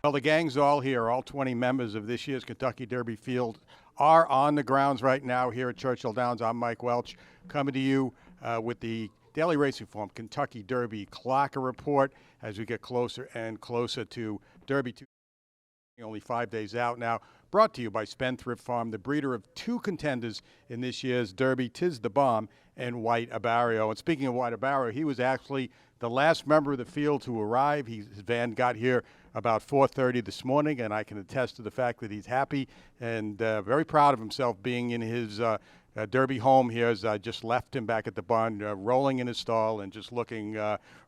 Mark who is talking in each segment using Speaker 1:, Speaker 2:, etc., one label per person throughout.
Speaker 1: Well, the gang's all here. All 20 members of this year's Kentucky Derby field are on the grounds right now here at Churchill Downs. I'm Mike Welsch, coming to you with the Daily Racing Form Kentucky Derby Clocker Report as we get closer and closer to Derby 2. Only 5 days out now. Brought to you by Spendthrift Farm, the breeder of two contenders in this year's Derby, Tiz the Bomb and White Abarrio. And speaking of White Abarrio, he was actually the last member of the field to arrive. His van got here about 4:30 this morning, and I can attest to the fact that he's happy and very proud of himself being in his Derby home here. As I just left him back at the barn, rolling in his stall and just looking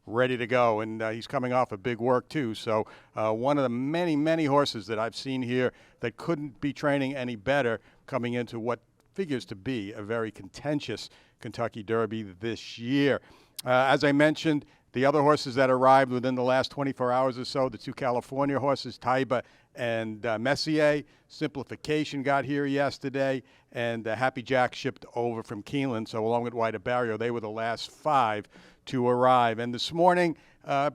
Speaker 1: ready to go. And he's coming off a big work too. So one of the many, many horses that I've seen here that couldn't be training any better coming into what figures to be a very contentious Kentucky Derby this year. As I mentioned, the other horses that arrived within the last 24 hours or so, the two California horses, Taiba and Messier. Simplification got here yesterday, and Happy Jack shipped over from Keeneland. So along with White Abarrio, they were the last five to arrive. And this morning,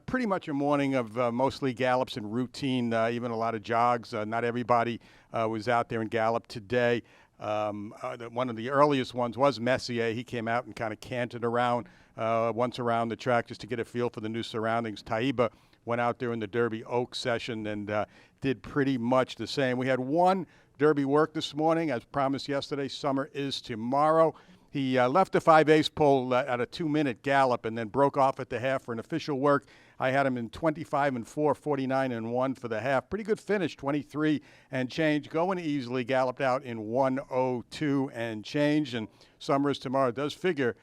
Speaker 1: pretty much a morning of mostly gallops and routine, even a lot of jogs. Not everybody was out there and galloped today. One of the earliest ones was Messier. He came out and kind of cantered around once around the track just to get a feel for the new surroundings. Taiba went out there in the Derby Oak session and did pretty much the same. We had one Derby work this morning. As promised yesterday, summer is tomorrow. He left the 5/8 pole at a 2-minute gallop and then broke off at the half for an official work. I had him in 25-4, 49-1 for the half. Pretty good finish, 23 and change. Going easily, galloped out in 1:02 and change. And summer is tomorrow does figure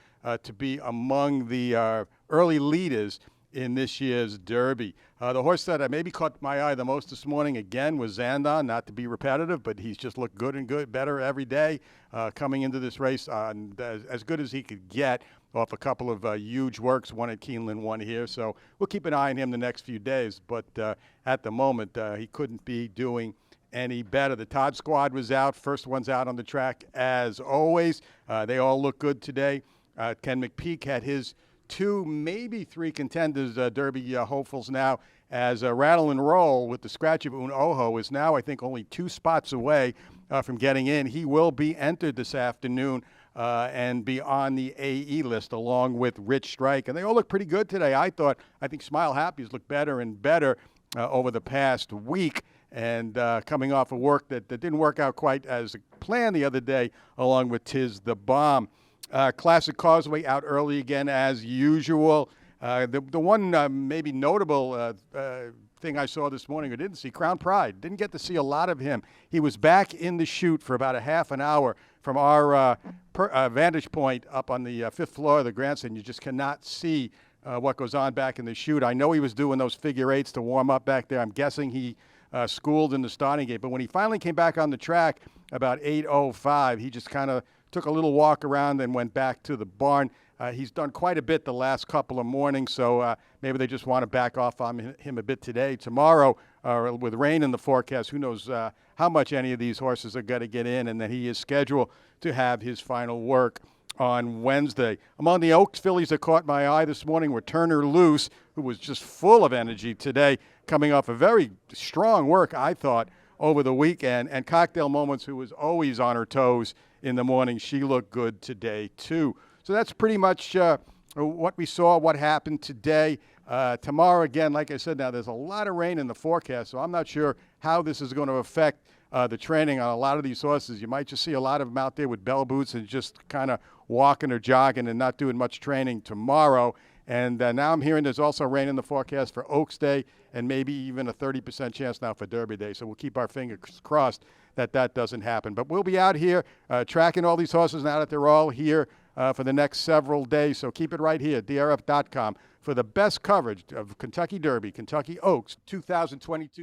Speaker 1: to be among the early leaders in this year's Derby. The horse that maybe caught my eye the most this morning, again, was Zandon. Not to be repetitive, but he's just looked good and better every day coming into this race. As good as he could get off a couple of huge works, one at Keeneland, one here. So we'll keep an eye on him the next few days. But at the moment, he couldn't be doing any better. The Todd squad was out. First one's out on the track as always. They all look good today. Ken McPeak had his two, maybe three contenders, Derby hopefuls now, as Rattle and Roll with the scratch of Un Ojo is now, I think, only 2 spots away from getting in. He will be entered this afternoon and be on the AE list along with Rich Strike. And they all look pretty good today. I think Smile Happy's looked better and better over the past week. And coming off a work that didn't work out quite as planned the other day, along with Tiz the Bomb. Classic Causeway out early again as usual. The one maybe notable thing I saw this morning or didn't see, Crown Pride. Didn't get to see a lot of him. He was back in the chute for about a half an hour from our vantage point up on the 5th floor of the grandstand. You just cannot see what goes on back in the chute. I know he was doing those figure eights to warm up back there. I'm guessing he schooled in the starting gate. But when he finally came back on the track about 8:05, he just kind of took a little walk around and went back to the barn. He's done quite a bit the last couple of mornings, so maybe they just want to back off on him a bit today. Tomorrow, with rain in the forecast, who knows how much any of these horses are going to get in, and then he is scheduled to have his final work on Wednesday. Among the Oaks fillies that caught my eye this morning were Turner Loose, who was just full of energy today, coming off a very strong work, I thought, over the weekend, and Cocktail Moments, who was always on her toes in the morning. She looked good today, too. So that's pretty much what we saw, what happened today. Tomorrow, again, like I said, now there's a lot of rain in the forecast, so I'm not sure how this is going to affect the training on a lot of these horses. You might just see a lot of them out there with bell boots and just kind of walking or jogging and not doing much training tomorrow. And now I'm hearing there's also rain in the forecast for Oaks Day and maybe even a 30% chance now for Derby Day. So we'll keep our fingers crossed that that doesn't happen. But we'll be out here tracking all these horses now that they're all here for the next several days. So keep it right here, DRF.com, for the best coverage of Kentucky Derby, Kentucky Oaks 2022.